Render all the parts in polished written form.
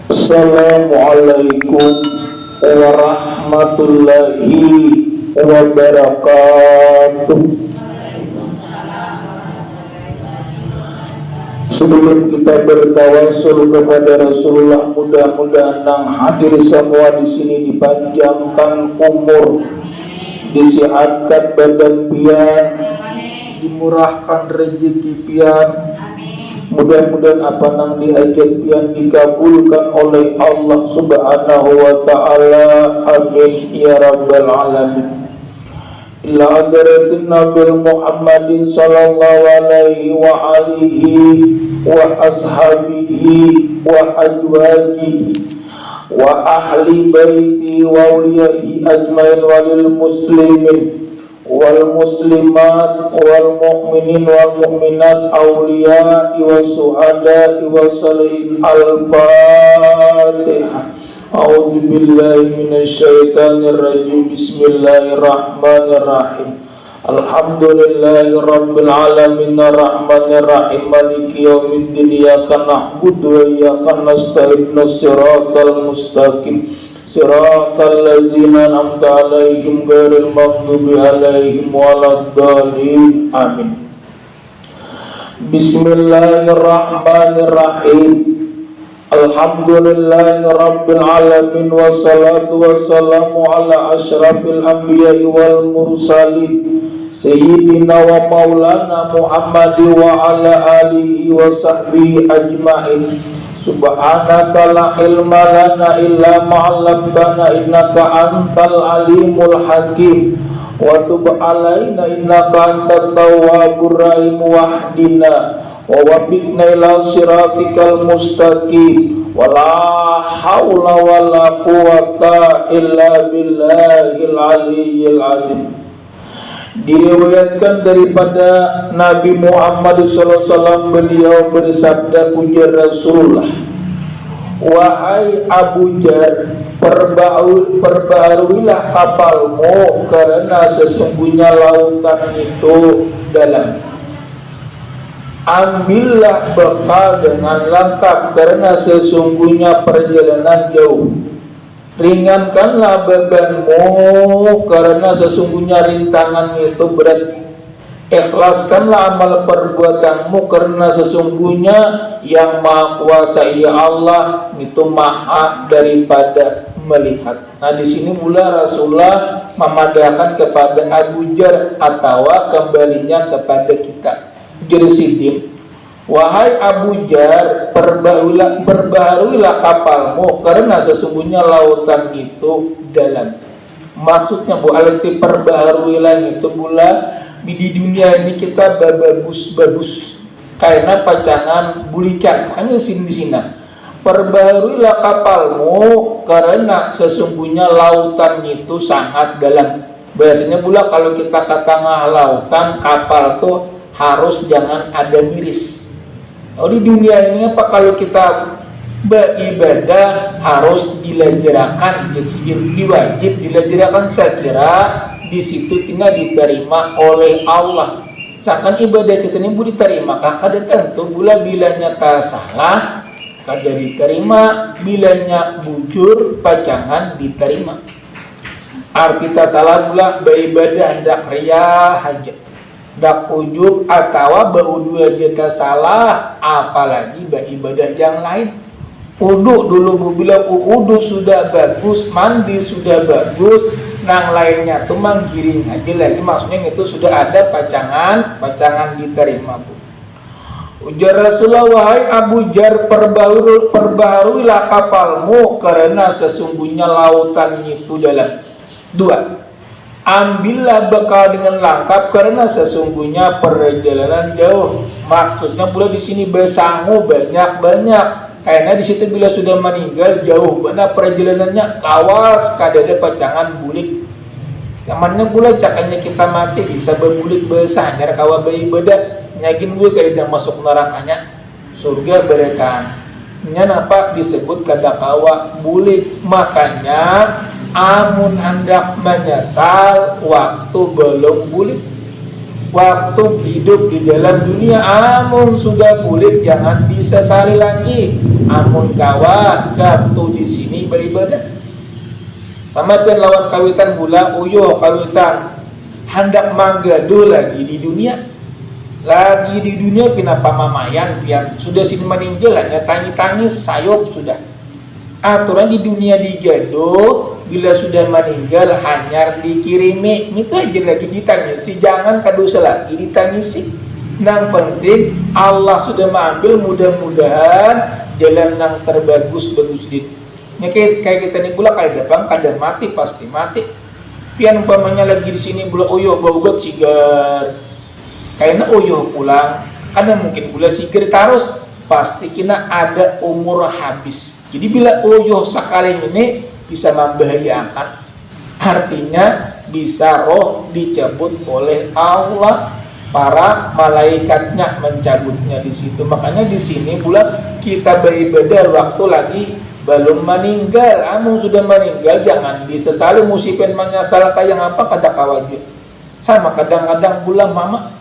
Assalamualaikum warahmatullahi wabarakatuh. Sebelum kita bertawassul kepada Rasulullah, mudah-mudahan yang hadir semua di sini dipanjangkan umur, disihatkan badan pian, dimurahkan rezeki pian. Mudah-mudahan apa nang dihajat pian dikabulkan oleh Allah Subhanahu wa taala. Amin ya rabbal alamin. Ila hadratin Nabi Muhammadin sallallahu alaihi wa alihi wa ashabihi wa azwajihi wa ahli baiti wa awliyaihi ajmain walil muslimin wal muslimat wal mu'minin wal mu'minat awliya'i wa suhada'i wa salihin. Al-Fatihah. A'udzu billahi minasyaitonir rajim. Bismillahirrahmanirrahim. Alhamdulillahi rabbil alamin arrahmanir rahim maliki yaumiddin. Iyyaka na'budu wa iyyaka nasta'in. Shiratal mustaqim siratal ladzina an'amta 'alaihim ghairil maghdubi 'alaihim waladdallin. Amin. Bismillahirrahmanirrahim. Alhamdulillahi rabbil alamin wassalatu wassalamu ala asyrafil anbiya'i wal mursalin sayyidina wa maulana Muhammadi wa ala alihi wa sahbihi ajma'in. Subhanaka la ilma lana illa ma 'allamtana innaka antal alimul hakim wa tub alaina innaka antat tawwabur rahim wahdina wa wafiqna ila siratikal mustaqim wa la haula wa la quwwata illa billahil aliyyil azim. Diriwayatkan daripada Nabi Muhammad SAW, beliau bersabda, ujar Rasulullah, wahai Abu Jar, perbaharuilah kapalmu karena sesungguhnya lautan itu dalam. Ambillah bekal dengan lengkap karena sesungguhnya perjalanan jauh. Ringankanlah bebanmu karena sesungguhnya rintangan itu berat. Ikhlaskanlah amal perbuatanmu karena sesungguhnya yang maha kuasa ya Allah itu maha daripada melihat. Nah, di sini mula Rasulullah memadahkan kepada Abu Jar atau kembalinya kepada kita. Jadi sidin, wahai Abu Jar, perbaharuilah kapalmu karena sesungguhnya lautan itu dalam. Maksudnya bu alati perbaharuilah itu pula di dunia ini kita bagus karena pacangan bulikan. Makanya di sini perbaharuilah kapalmu karena sesungguhnya lautan itu sangat dalam. Biasanya pula kalau kita ke tengah lautan, kapal tuh harus jangan ada miris. Oh, di dunia ini apa kalau kita beribadah harus dilajarakan, diwajib dilajarakan. Saya kira di situ kita diterima oleh Allah. Seakan ibadah kita ini boleh diterima, kada tentu bila nyata salah kada diterima, bilanya bujur pacangan diterima. Arti salah pula beribadah hendak riya hajat, dak ujub atau berdua jeta salah, apalagi beribadah yang lain. Uduk dulu bila uduk sudah bagus, mandi sudah bagus, nang lainnya tuh manggiring aja lagi, maksudnya itu sudah ada pacangan diterima bu. Ujar Rasulullah, wahai Abu Jar, perbaharuilah kapalmu karena sesungguhnya lautan itu dalam. 2. Ambillah bekal dengan lengkap karena sesungguhnya perjalanan jauh. Maksudnya pula di sini besangu banyak. Karena di situ bila sudah meninggal jauh benar perjalanannya, lawas kadada pacangan bulik. Kamarnya pula cakanya kita mati bisa berbulik besar nyara kawa beribadah nyagin gue kayak masuk nerakanya surga berekan. Kenapa disebut kada kawa bulik? Makanya amun hendak menyesal waktu belum bulik. waktu hidup di dalam dunia. Amun sudah bulik jangan disesali lagi. Amun kawan waktu di sini beribadah. Sama pian lawan kawitan bula uyo kawitan hendak manggadu lagi di dunia. Lagi di dunia pina pamamayan pian sudah sini meninggal hanya tangi-tangi sayop sudah. Aturan di dunia digado bila sudah meninggal hanyar dikirimi itu aja lagi ditangisi, jangan kadosa lagi ditangisi. Nang penting Allah sudah mengambil, mudah-mudahan jalan yang terbagus din. Kayak kita nih pula kayak depan kadang mati pasti mati. Pian umpamanya lagi di sini pula oyo baugot sigar. Kayaknya oyo pulang, kadang mungkin pula sigar terus pasti kena ada umur habis. Jadi bila oyo sekali ini bisa membahayakan, artinya bisa roh dicabut oleh Allah, para malaikatnya mencabutnya di situ. Makanya di sini pula kita beribadah waktu lagi belum meninggal. Amun sudah meninggal jangan disesali, musibin menyesal kayak apa kada kawajib. Sama kadang-kadang pula mama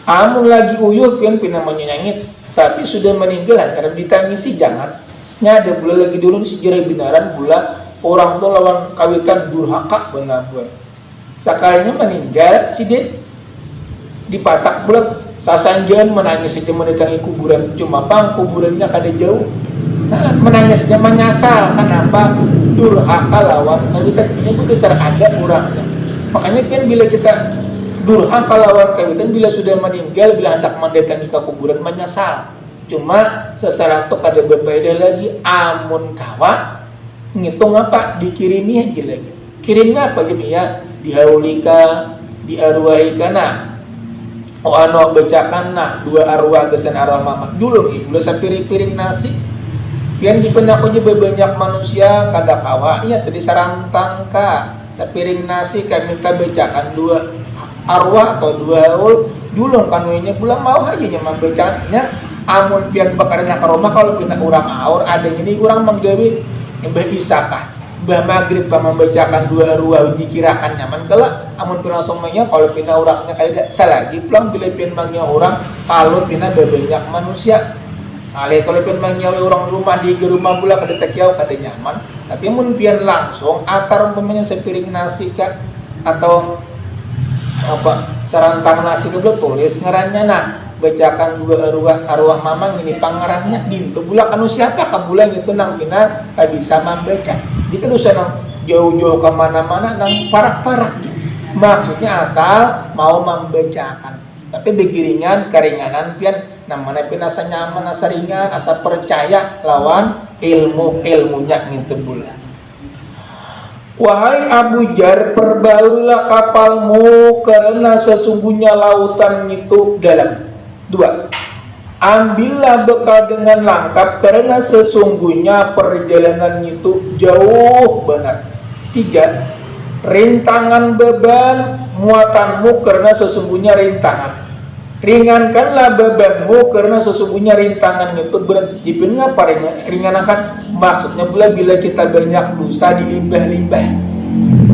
amun lagi uyuh pian pina menyanyit tapi sudah meninggal karena ditangisi jangan. Ada pula lagi dulu sejarah binaran pula orang tuh lawan kawitan durhaka benar buat. Sekalinya meninggal si dia dipatak pula sasanjan menangis saja mendatangi kuburan, cuma pang kuburannya kada jauh. Menangis saja menyasal kenapa durhaka lawan kawitan ini besar ada kurangnya. Makanya kan bila kita durhaka lawan kawitan bila sudah meninggal, bila hendak mendatangi ke kuburan menyasal. Cuma sesaran tu kada berfaedah lagi. Amun kawa ngitung apa dikirimi aja lagi. Kirimnya apa jadi ya? Dihaulika, diarwahika nah. Oh anu bacakan nah dua arwah gesan arwah mama. Dulu ibu sapiring-piring nasi. Pian dipendak aja banyak manusia kada kawa. Iya tadi sarantang ka sapiring nasi kami minta bacakan dua arwah atau dua haul. Dulu kanunya pula mau aja nyaman bacaannya. Amun pian bakarna ke rumah kalau pina urang aur ada ini urang menggawe mbah isakah mbah maghrib pa membacakan dua arwah dikirakan nyaman kala amun pina langsung manya kalau pina urangnya kada salagi pulang bila pian mangnya orang kalau pina banyak manusia. Ale kalau pian mangnya orang rumah di rumah pula kada takiau kada nyaman. Tapi amun pian langsung atar umpamanya sepiring nasi kah atau apa sarantang nasi ke tulis ngarannya nah bacakan dua arwah mamang ini pangarannya dintu bulan kanu siapa ka bulan itu nang pina tak bisa membaca di kedusa nang jauh-jauh ke mana-mana nang parak-parak maksudnya asal mau membacakan tapi begiringan keringanan pian nang mana pina asa nyaman asa ringan asa percaya lawan ilmunya ngintu bulan. Wahai Abu Jar, perbarulah kapalmu karena sesungguhnya lautan itu dalam. 2. Ambillah bekal dengan lengkap karena sesungguhnya perjalanan itu jauh benar. 3. Rintangan beban muatanmu karena sesungguhnya rintangan. Ringankanlah bebanmu karena sesungguhnya rintangan itu berat. Jipin ngapa ringankan? Maksudnya bila kita banyak dosa dilimbah-limbah.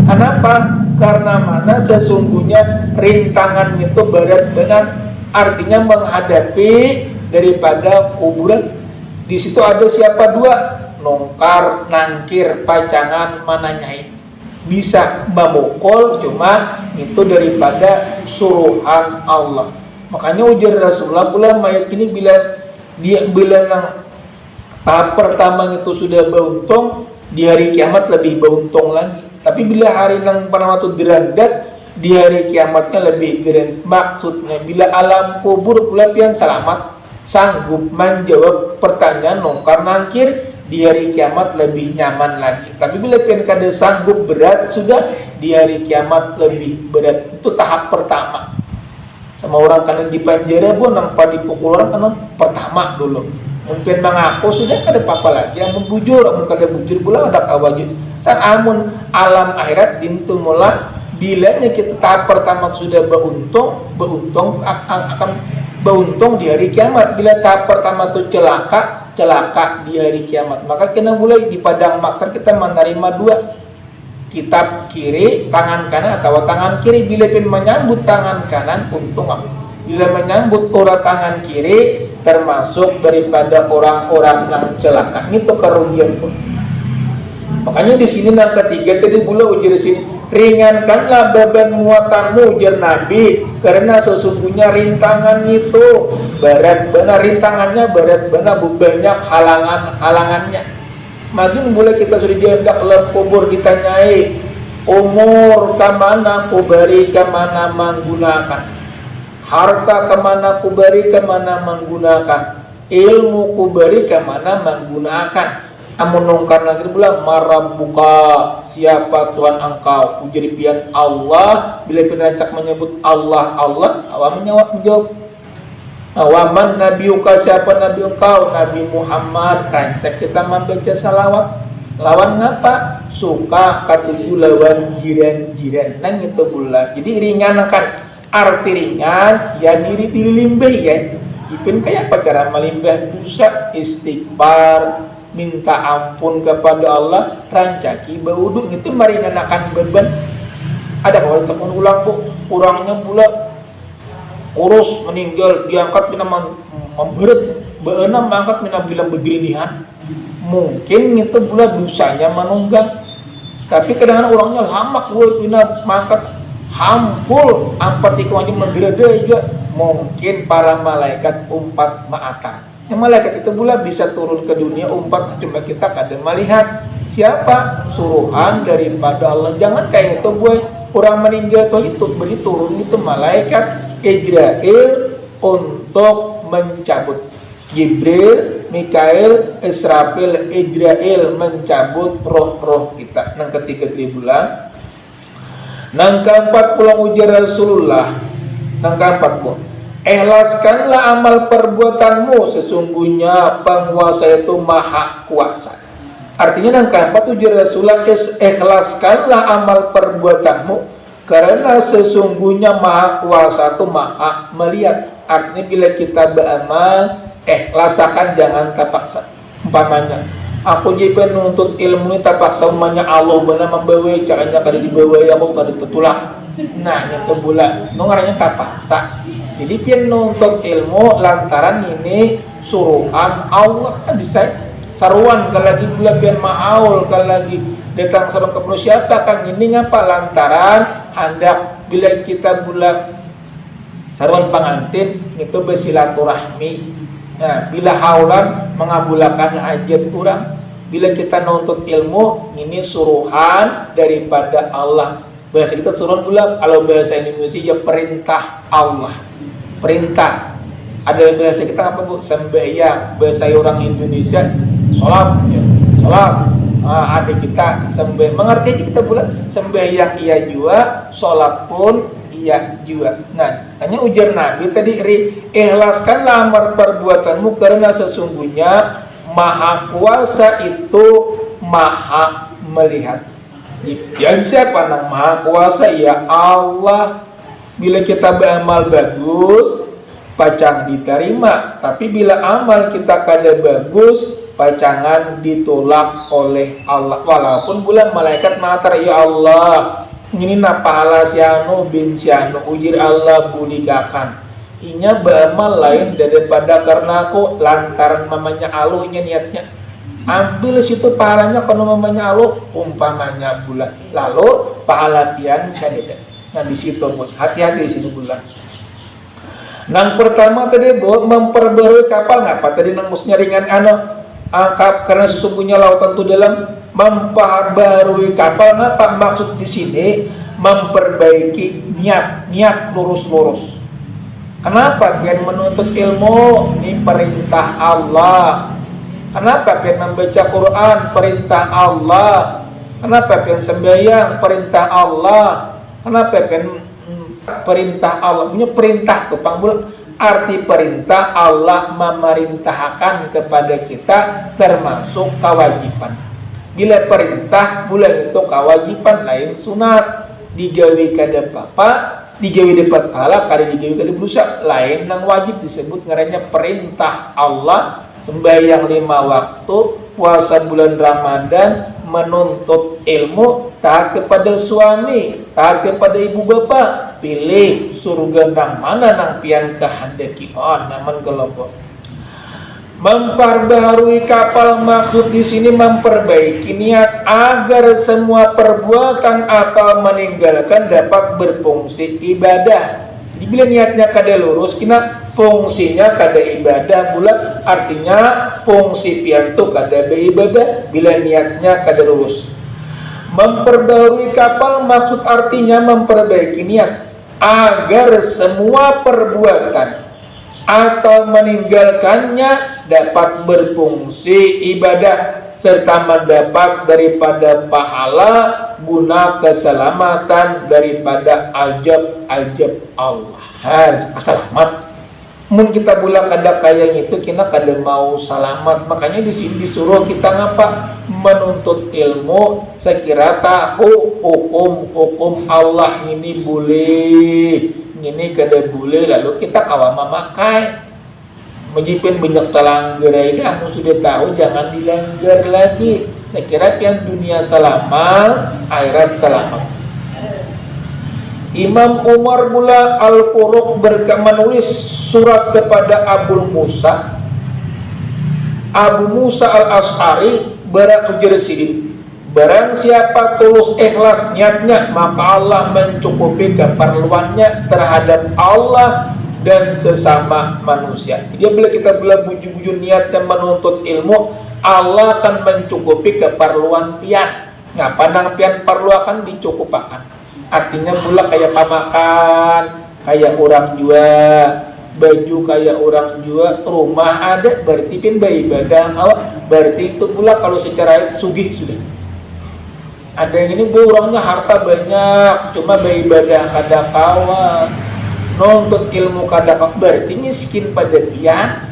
Kenapa? Karena mana sesungguhnya rintangan itu berat benar. Artinya menghadapi daripada kuburan. Di situ ada siapa dua? Nongkar, nangkir, pacangan, mananyai. Bisa memukul cuma itu daripada suruhan Allah. Makanya ujar Rasulullah pula mayat ini bila nang tahap pertama itu sudah beruntung di hari kiamat lebih beruntung lagi. Tapi bila hari nang pada waktu derajat di hari kiamatnya lebih geren. Maksudnya bila alam kubur pula pian selamat sanggup menjawab pertanyaan nongkar nangkir di hari kiamat lebih nyaman lagi. Tapi bila pian kada sanggup berat sudah di hari kiamat lebih berat. Itu tahap pertama. Sama orang kanan di penjara pun nampak dipukul orang kanan pertama dulu. Mungkin mengaku sudah ada apa-apa lagi. Amun bujur, amun kada bujur pula ada kawajib. Saat amun alam akhirat dintu mula bilanya kita tahap pertama sudah beruntung akan beruntung di hari kiamat. Bila tahap pertama itu celaka di hari kiamat. Maka kita mulai di padang mahsyar kita menerima dua. kitab kiri tangan kanan atau tangan kiri. Bila pin menyambut tangan kanan untung apa? Bila menyambut orang tangan kiri termasuk daripada orang-orang yang celaka. Itu kerugian pun. Makanya di sini yang ketiga tadi pula ujar di sini, ringankanlah beban muatanmu ujar Nabi, karena sesungguhnya rintangan itu berat benar, rintangannya berat benar, banyak halangannya. Makin mulai kita sudah dihendak dalam kubur ditanyai umur kemana kubari kemana menggunakan, harta kemana kubari kemana menggunakan, ilmu kubari kemana menggunakan. Amun nongkar lagi pula marabuka, siapa Tuhan engkau? Ujar pian Allah. Bila penancak menyebut Allah awam menjawab awaman nabiuka, siapa nabi engkau? Nabi Muhammad. Rancak kita membaca salawat. Lawan ngapa? Suka katuju lawan jiran-jiran. Nang itu pula. Jadi ringan akan arti ringan ya diri limbah ya. Ipin kayak apa cara melimbah dosa? Istighfar, minta ampun kepada Allah, rancaki berwudu, itu meringankan beban. Ada orang cekun ulang bu, kurangnya pula kurus meninggal diangkat bina memberet, beenam angkat bina bilang beginian. Mungkin itu pula dosanya menunggang. Tapi kadang-kadang orangnya lama gue bina mangkat hampul ampat iku aja menggede juga. Mungkin para malaikat umpat ma'atar. Yang malaikat itu pula bisa turun ke dunia umpat, cuma kita kadang melihat siapa suruhan daripada Allah. Jangan kayak itu boy, orang meninggal tuh itu beri turun itu malaikat Israel untuk mencabut. Jibril, Mikail, Israfil, Israel mencabut roh-roh kita. Nang ketiga 3 bulan. Nang keempat pulang ujar Rasulullah. Nang keempat bu, ikhlaskanlah amal perbuatanmu, sesungguhnya penguasa itu maha kuasa. Artinya yang keempat ujar Rasulullah, ikhlaskanlah amal perbuatanmu, karena sesungguhnya maha kuasa itu maha melihat. Artinya bila kita beramal, ikhlasakan, jangan terpaksa. Umpamanya aku jadi penuntut ilmu ini terpaksa, umpamanya Allah benar membawa caranya kada dibawa aku kada tertulak. Nah itu bulan ngaranya terpaksa. Jadi pian nuntut ilmu lantaran ini suruhan Allah kan bisa saruan kalau lagi bulan pian maul kalau lagi datang sarung ke siapa kan ini ngapa lantaran hendak bila kita bulan saruan pengantin itu bersilaturahmi. Nah bila haulan mengabulkan hajat kurang, bila kita nuntut ilmu ini suruhan daripada Allah. Bahasa kita suruhan pula, kalau bahasa Indonesia ya perintah Allah. Perintah. Ada bahasa kita apa bu? Sembahyang. Bahasa orang Indonesia sholat ya. Sholat. Ada kita sembahyang. Mengerti aja kita pula sembahyang iya juga, sholat pun iya juga. Nah, tanya ujar Nabi tadi, ikhlaskanlah amal perbuatanmu karena sesungguhnya maha kuasa itu maha melihat. Dan siapa yang maha kuasa? Ya Allah. Bila kita beramal bagus, pacang diterima. Tapi bila amal kita kada bagus, pacangan ditolak oleh Allah. Walaupun bulan malaikat matar, ya Allah, ini pahala sianu bin sianu ujir Allah bulikakan. Inya beramal lain daripada karena aku lantaran mamanya aluhnya niatnya. Ambil situ pahalanya kalau mamanya aluh umpamanya bulan. Lalu pahala pian kadeda. Nah di situ pun hati-hati di situ bulan. Nang pertama tadi buat memperbarui kapal ngapa tadi nang musnya ringan angkap karena sesungguhnya lautan itu dalam memperbarui kapal. Ngapa maksud di sini memperbaiki niat lurus. Kenapa pian menuntut ilmu? Ini perintah Allah. Kenapa pian membaca Quran? Perintah Allah. Kenapa pian sembahyang? Perintah Allah. Kenapa pian perintah Allah? Punya perintah tuh panggul. Arti perintah Allah memerintahkan kepada kita termasuk kewajiban. Bila perintah bulan itu kewajiban lain sunat. Digawi kada apa? Digawi dapat pahala, kada digawi kada dosa. Lain nang wajib disebut ngarannya perintah Allah. Sembahyang 5 waktu puasa bulan Ramadan, menuntut ilmu, taat kepada suami, taat kepada ibu bapak, pilih surga nang mana nang pian kehendaki naman kelompok. Memperbaharui kapal, maksud di sini memperbaiki niat agar semua perbuatan atau meninggalkan dapat berfungsi ibadah. Jadi bila niatnya kada lurus, kena fungsinya kada ibadah pula, artinya fungsi pian tu kada beribadah bila niatnya kada lurus. Memperbaharui kapal maksud artinya memperbaiki niat agar semua perbuatan atau meninggalkannya dapat berfungsi ibadah serta mendapat daripada pahala guna keselamatan daripada ajab-ajab Allah. Selamat. Mun kita pula kada kaya itu kita kada mau selamat. Makanya di sini disuruh kita ngapa? Menuntut ilmu, sekira tahu hukum Allah ini boleh, ini kada boleh, lalu kita kawa memakai. Mejipin banyak telanggar ini, kamu sudah tahu jangan dilanggar lagi. Sekira pian dunia selamat, akhirat selamat. Imam Umar pula Al-Quruq menulis surat kepada Abu Musa Al-Ash'ari barang ujar sidin, barang siapa tulus ikhlas niatnya, maka Allah mencukupi keperluannya terhadap Allah dan sesama manusia. Jadi bila kita buju-buju niatnya menuntut ilmu, Allah akan mencukupi keperluan pian. Ngapa nang pian perlu akan dicukupakan. Artinya pula kayak pamakan, kayak orang jua, baju kayak orang jua, rumah ada, berarti pin beribadah awak, berarti itu pula kalau secara sugih sudah. Ada yang ini orangnya harta banyak, cuma beribadah kada kawa, nuntut ilmu kada kawa, berarti miskin pada pian.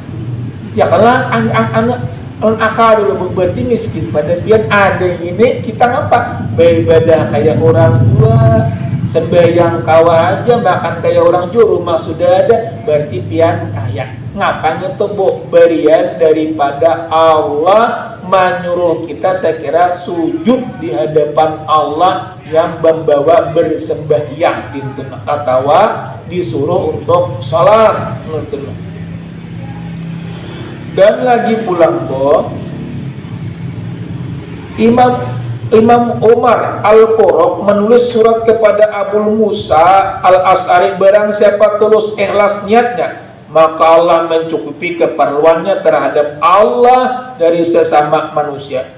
Ya kalau anak akal dulu berarti miskin pada pian. Ada yang ini kita ngapa? Beribadah kayak orang tua, sembahyang kawa aja, makan kayak orang tua, rumah sudah ada, berarti pian kaya. Ngapanya tuh berian daripada Allah menyuruh kita sekira sujud di hadapan Allah yang membawa bersembahyang di katawa disuruh untuk salat. Dan lagi pulang Imam Umar Al-Quruq menulis surat kepada Abu Musa Al-Ash'ari, barang siapa tulus ikhlas niatnya, maka Allah mencukupi keperluannya terhadap Allah dari sesama manusia.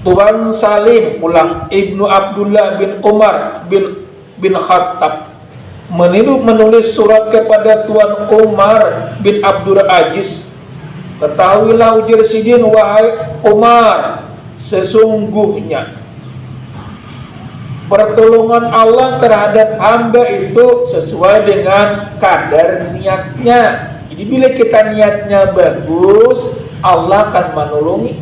Tuan Salim pulang Ibnu Abdullah bin Umar bin Khattab menulis surat kepada Tuan Umar bin Abdul Aziz, ketahuilah ujar sidin, wahai Umar, sesungguhnya pertolongan Allah terhadap hamba itu sesuai dengan kadar niatnya. Jadi bila kita niatnya bagus, Allah akan menolongi.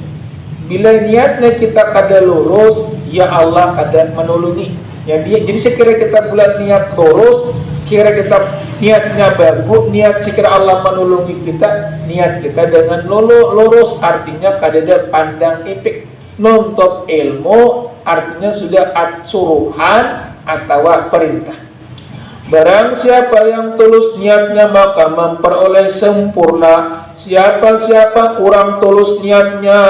Bila niatnya kita kada lurus, ya Allah kada menolongi. Jadi sekira kita buat niat lurus, kira kita niatnya bagus, niat sekira Allah menolongi kita, niat kita dengan lurus, artinya kada ada pandang ipik. Nuntut ilmu artinya sudah suruhan atau perintah. Barang siapa yang tulus niatnya maka memperoleh sempurna. Siapa kurang tulus niatnya,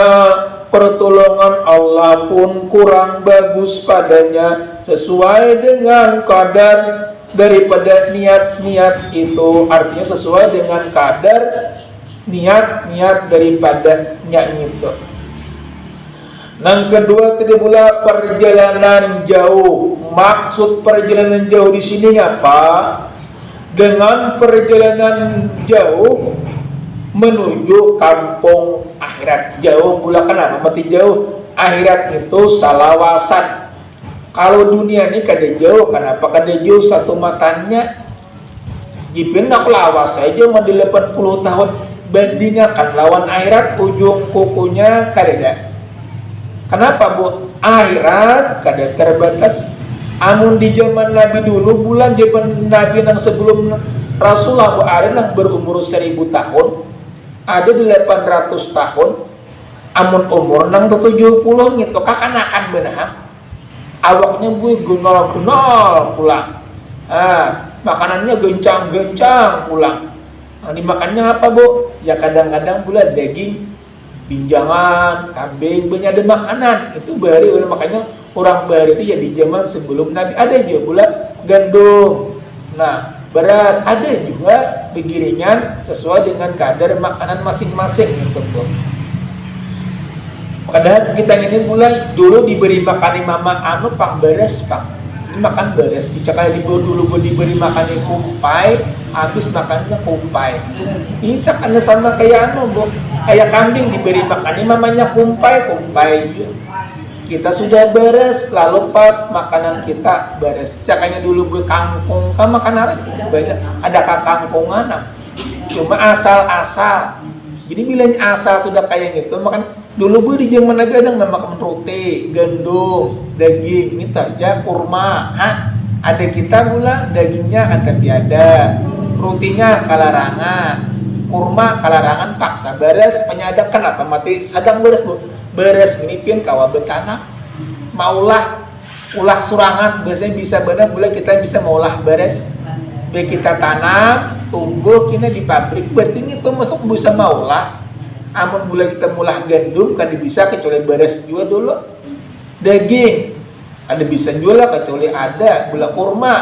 pertolongan Allah pun kurang bagus padanya, sesuai dengan kadar daripada niat-niat itu. Artinya sesuai dengan kadar niat-niat daripada niat itu. Yang kedua tadi pula perjalanan jauh. Maksud perjalanan jauh di sini apa? Dengan perjalanan jauh menuju kampung akhirat. Jauh pula kenapa mati jauh? Akhirat itu salawasan. Kalau dunia ini kada jauh, kenapa kada jauh satu matanya? Jipin nak lawas saja mau 80 tahun, bandingkan lawan akhirat ujung kukunya kada ada. Kenapa bu? Akhirat kada terbatas. Amun di zaman Nabi dulu, bulan zaman Nabi yang sebelum Rasulullah ada yang berumur 1000 tahun, ada 800 tahun, Amun umur nang 70 gitu kakanakan benah. Awaknya bui gunol-gunol pulang. Makanannya gencang-gencang pulang. Dimakannya apa Bu? Ya kadang-kadang pula daging pinjangan, kambing, banyak ada makanan. Itu bari makanya orang bari itu ya di zaman sebelum Nabi ada juga pula gandum. Nah, beras ada juga begiringan sesuai dengan kadar makanan masing-masing gitu Bu. Padahal kita ini mulai dulu diberi makan mama anu pang beres pak, ini makan beres. Jika dulu diberi makan kumpai, habis makannya kumpai. Ini sama kayak anu Bu, kayak kambing diberi makan mamanya kumpai. Kita sudah beres, lalu pas makanan kita beres. Cakanya dulu gue kangkung, kan makan arek banyak, ada kangkungan, cuma asal-asal. Jadi bilanya asal sudah kayak gitu, makan dulu gue di zaman Nabi ada makan roti, gandum, daging, itu aja kurma. Ada kita pula dagingnya ada tiada, rotinya kalarangan, kurma kalarangan paksa beres penyadap kenapa mati sadang beres Bu. Beres minipin kawa betanam maulah ulah surangan biasanya bisa benar boleh kita bisa maulah beres baik kita tanam tumbuh kini di pabrik berarti itu masuk bisa maulah amun boleh kita mulah gandum kan bisa kecuali beres juga dulu daging ada bisa jual kecuali ada gula kurma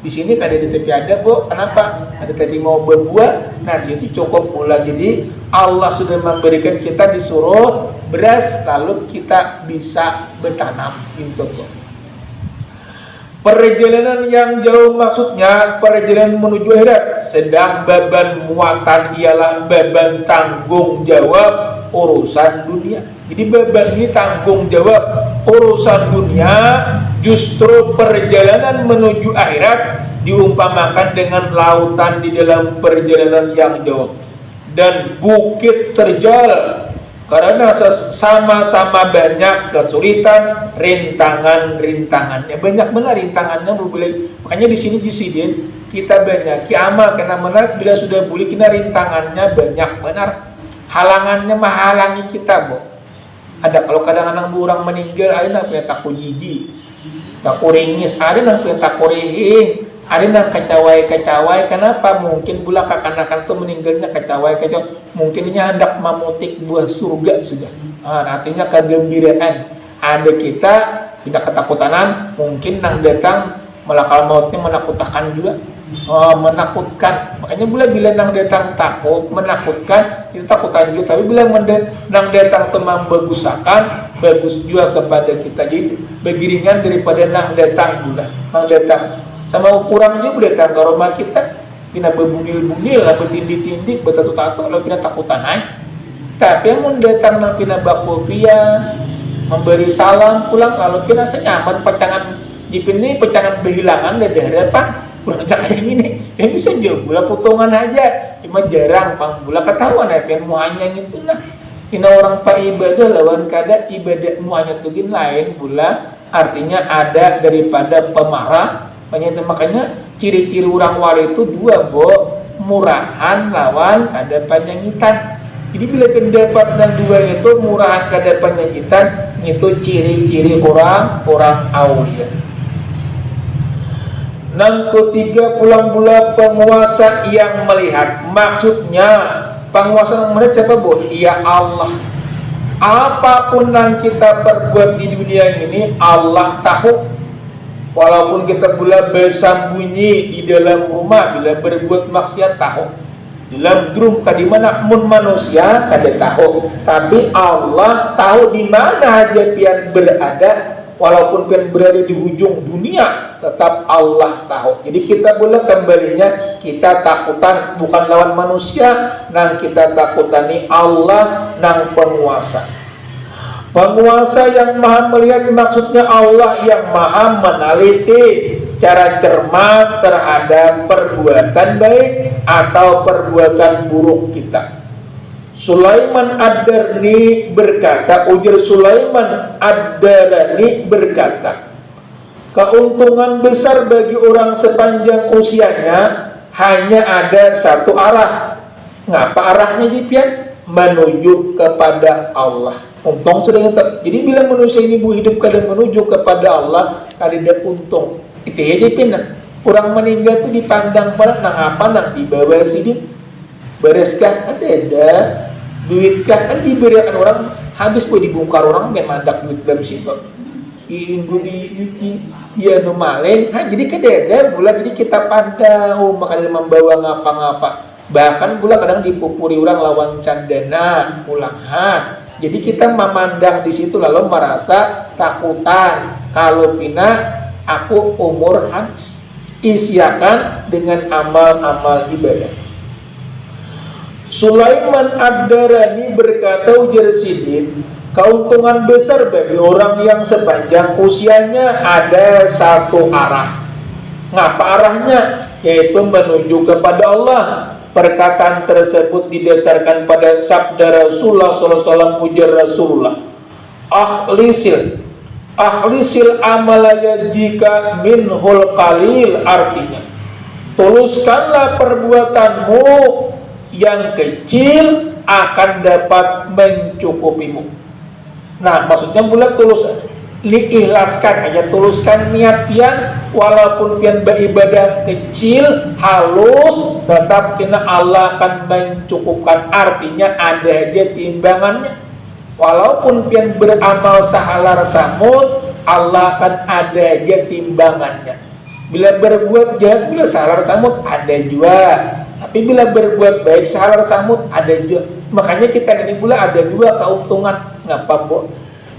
di sini kan ada di tepi ada Bu kenapa ada tepi mau berbuah nah itu cukup pula jadi Allah sudah memberikan kita disuruh beras lalu kita bisa bertanam itu perjalanan yang jauh maksudnya perjalanan menuju akhirat sedang beban muatan ialah beban tanggung jawab urusan dunia jadi beban ini tanggung jawab urusan dunia justru perjalanan menuju akhirat diumpamakan dengan lautan di dalam perjalanan yang jauh dan bukit terjal karena sama-sama banyak kesulitan, rintangannya banyak benar rintangannya boleh. Makanya di sini jisidin kita banyak kiamat karena benar bila sudah boleh kita rintangannya banyak benar. Halangannya menghalangi kita, Bu. Ada kalau kadang-kadang orang meninggal ada yang punya takut jijik, takut ringis, ada yang punya takut rihing. Ada yang kecawai. Kenapa? Mungkin pula kakanakan itu meninggalnya kecawai. Mungkinnya hendak memetik buah surga sudah. Artinya kegembiraan. Ada kita tidak ketakutan. Mungkin nang datang malakal mautnya menakutkan juga. Menakutkan. Makanya bila nang datang takut, menakutkan, itu takutan juga. Tapi bila nang datang itu membagusakan, bagus juga kepada kita. Jadi begiringan daripada nang datang juga. Nang datang. Sama ukurannya boleh datang ke rumah kita pina berbunil-bunil lah bertindik-tindik bertatu-tatu lalu pina takutan tapi yang datang nang pina bakopia memberi salam pulang lalu pina senyaman pecangan jipin ini pecangan berhilangan dari hadapan pulang kayak gini yang bisa juga bula putungan aja cuma jarang pang bula ketahuan pian muanya gitu nah pina orang pak ibadah lawan kada ibadah muanya tugin lain bula artinya ada daripada pemarah. Makanya ciri-ciri orang wali itu dua Bo murahan lawan kada panyangitan. Jadi bila pendapat dan dua itu murahan kada panyangitan itu ciri-ciri orang aulia. Nang ketiga pulang bula penguasa yang melihat maksudnya penguasa yang melihat siapa Bu? Ya Allah. Apapun yang kita perbuat di dunia ini Allah tahu. Walaupun kita pula bersembunyi di dalam rumah bila berbuat maksiat tahu dalam drum di mana mun manusia kada tahu tapi Allah tahu di mana aja pian berada walaupun pian berada di ujung dunia tetap Allah tahu jadi kita pula kembalinya kita takutan bukan lawan manusia nang kita takutani Allah nang penguasa yang maha melihat maksudnya Allah yang maha meneliti cara cermat terhadap perbuatan baik atau perbuatan buruk kita. Sulaiman Ad-Darni berkata, ujar Sulaiman Ad-Darani berkata, keuntungan besar bagi orang sepanjang usianya hanya ada satu arah. Ngapa arahnya Jipian? Menuju kepada Allah. Untung sudah nyetak. Jadi bila manusia ini hidup kada menuju kepada Allah, kada ada untung. Itu aja pindah. Orang meninggal tuh dipandang pada nang apa, nang dibawa sidin. Bereskah kada ada. Duitkah kan diberikan orang, habis pun dibongkar orang main mandak duit dalam situ. Ibu dia nomalin. Jadi kada ada pula, jadi kita pandang makanya membawa ngapa-ngapa. Bahkan pula kadang dipupuri orang lawan candana pulang. Jadi kita memandang di situ lalu merasa takutan. Kalau pina aku umur habis. Isiakan dengan amal-amal ibadah. Sulaiman Ad-Darani berkata, ujar Sidin, keuntungan besar bagi orang yang sepanjang usianya ada satu arah. Ngapa arahnya? Yaitu menuju kepada Allah. Perkataan tersebut didasarkan pada sabda Rasulullah SAW, ujar Rasulullah, Akhlisil amalaya jika minhul qalil, artinya tuluskanlah perbuatanmu yang kecil akan dapat mencukupimu. Nah, maksudnya pula tulus, diikhlaskan aja, tuluskan niat pian, walaupun pian beribadah kecil, halus, tetap kena Allah akan mencukupkan. Artinya ada aja timbangannya. Walaupun pian beramal sahalar samud, Allah akan ada aja timbangannya. Bila berbuat jahat, bila sahalar samud ada juga. Tapi bila berbuat baik sahalar samud ada juga. Makanya kita ini pula ada dua keuntungan. Ngapa, Bu?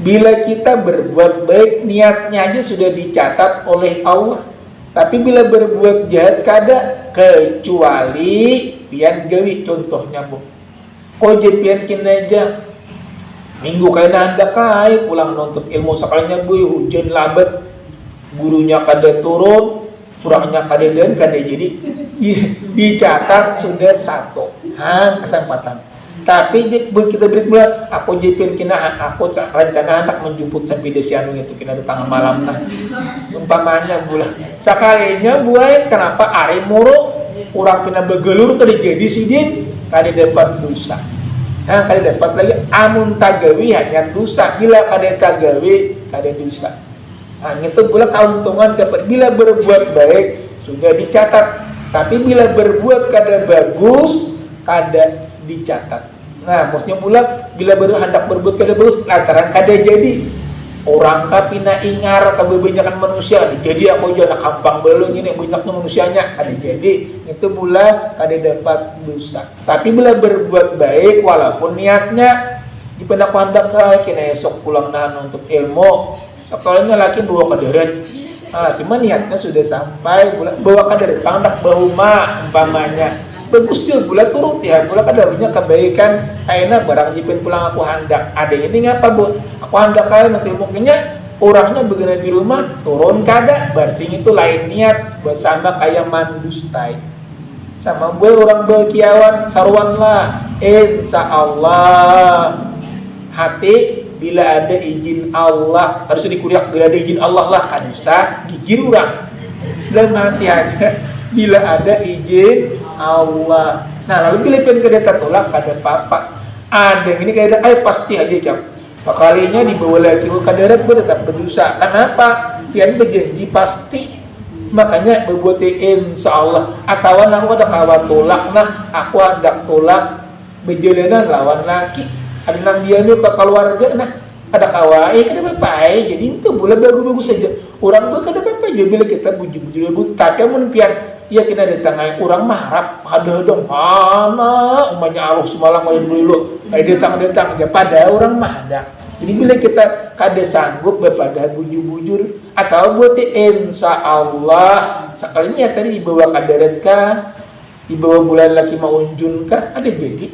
Bila kita berbuat baik, niatnya aja sudah dicatat oleh Allah. Tapi bila berbuat jahat kada, kecuali pian gawi. Contohnya, Bu, koje pian kineja minggu kena anda kai pulang nuntut ilmu sekalinya, Bu, hujan labat, gurunya kada turun, kurangnya kada dan kada, jadi dicatat sudah satu kesempatan. Tapi kita beri pula, aku jepin kina, aku rencana hendak menjemput sampai desi anu itu kina datang malam nah. Umpamanya pula sekalinya buai, kenapa ari muru kurang pina begelur kada jadi sidin, kada dapat dosa. Nah, kada dapat lagi amun tagawi hanya dosa, bila kada tagawi kada dosa. Nah, itu pula keuntungan bila berbuat baik sudah dicatat, tapi bila berbuat kada bagus kada dicatat. Nah, maksudnya pula bila hendak berbuat kada bagus lantaran kada jadi, orang kapina ingar kebanyakan manusia, jadi aku aja anak kampang belum ini banyaknya manusianya kada jadi, itu pula kada dapat dosa. Tapi bila berbuat baik walaupun niatnya dipena hendak kena esok pulang nahan untuk ilmu, sekolahnya laki bawa kadarat. Cuma niatnya sudah sampai bawa kadarat hendak bahuma umpamanya. Bagus dia pula turut ya, pula kadarnya kebaikan kayaknya barang jipin pulang aku hendak. Ada ini ngapa, Bu? Aku hendak kaya nanti mungkinnya orangnya begini di rumah turun kada, berarti itu lain niat bersama kayak mandustai. Sama gue orang berkiawan saruan lah, insya Allah hati bila ada izin Allah harus dikuriak, bila ada izin Allah lah kan bisa gigir orang dalam hati aja bila ada izin Allah. Nah, lalu bila pian kada tolak kada apa-apa. Ada ini kada pasti aja jam. Sekalinya dibawa lagi ke kadarat tetap berdosa. Kenapa? Pian berjanji pasti. Makanya berbuat insyaallah. Atau aku ada kawan tolak nah, aku hendak tolak berjalanan lawan laki. Ada nang dia ni ke keluarga nah. Ada kawan, kada apa-apa. Jadi itu boleh bagus-bagus saja. Orang tu kada apa-apa je bila kita buji-buji. Tapi amun pian ia kena datang orang maharap ada dong mana umanya Allah semalam aja dulu datang aja pada orang mah ada. Jadi bila kita kada sanggup pada bujur-bujur atau buat insya Allah sekalinya tadi dibawa kadarat kah, dibawa bulan lagi mau unjun kah, ada jadi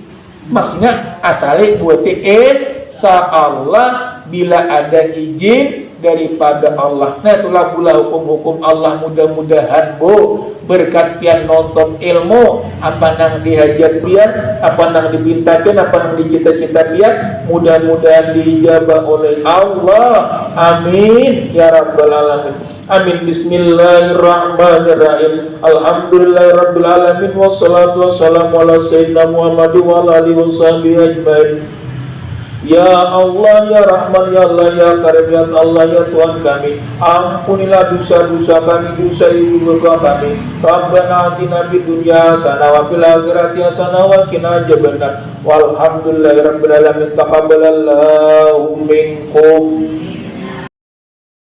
maksudnya asale buat insya Allah bila ada izin daripada Allah. Nah, itulah pula hukum-hukum Allah. Mudah-mudahan Bu berkat pian nonton ilmu, apa nang dihajat pian, apa nang dipinta pian, apa nang dicita-cita pian, mudah-mudahan dijabah oleh Allah. Amin ya rabbal alamin. Amin. Bismillahirrahmanirrahim. Alhamdulillahirabbil alamin wassalatu wassalamu ala sayyidina Muhammad wa ala alihi washabihi ajmain. Ya Allah, Ya Rahman, Ya Allah, Ya Karim, Ya Allah, Ya Tuhan kami, ampunilah dosa-dosa kami, dosa ibu bapa kami. Rabbana atina fid dunya hasanah wa fil akhirati hasanah wa qina adzabannar. Walhamdulillahirabbil alamin. Taqabbalallahu minkum.